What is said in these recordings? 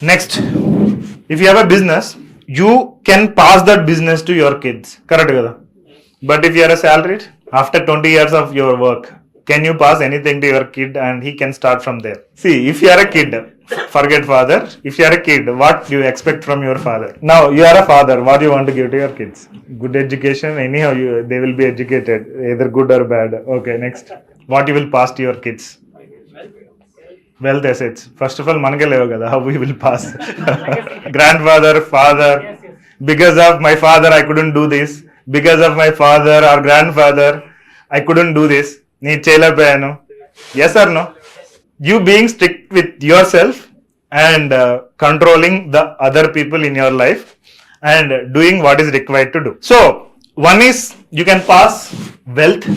Next, if you have a business, you can pass that business to your kids. Correct kada? But if you are a salaried, after 20 years of your work, can you pass anything to your kid and he can start from there? See, if you are a kid, forget father. If you are a kid, what do you expect from your father? Now, you are a father. What do you want to give to your kids? Good education. Anyhow, they will be educated, either good or bad. Okay, next. What you will pass to your kids? Wealth assets. First of all, manage kada. How we will pass? Grandfather, father. Because of my father, I couldn't do this. Because of my father or grandfather, I couldn't do this. Nee cheyalapayanu. Yes or no? You being strict with yourself and controlling the other people in your life and doing what is required to do. So, one is you can pass wealth.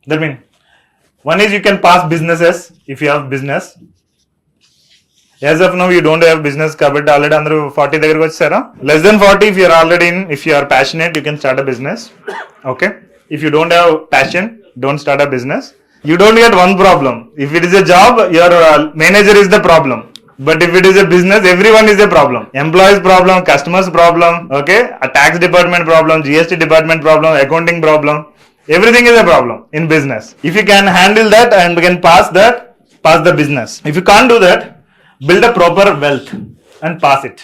That means one is you can pass businesses if you have business. As of now, you don't have business covered already under 40 దగ్గరకు వచ్చారా? Less than 40, if you are already in, if you are passionate, you can start a business. Okay. If you don't have passion, don't start a business. You don't get one problem. If it is a job, your manager is the problem. But if it is a business, everyone is a problem. Employees problem, customers problem, okay? A tax department problem, GST department problem, accounting problem. Everything is a problem in business. If you can handle that and can pass that, pass the business. If you can't do that, build a proper wealth and pass it.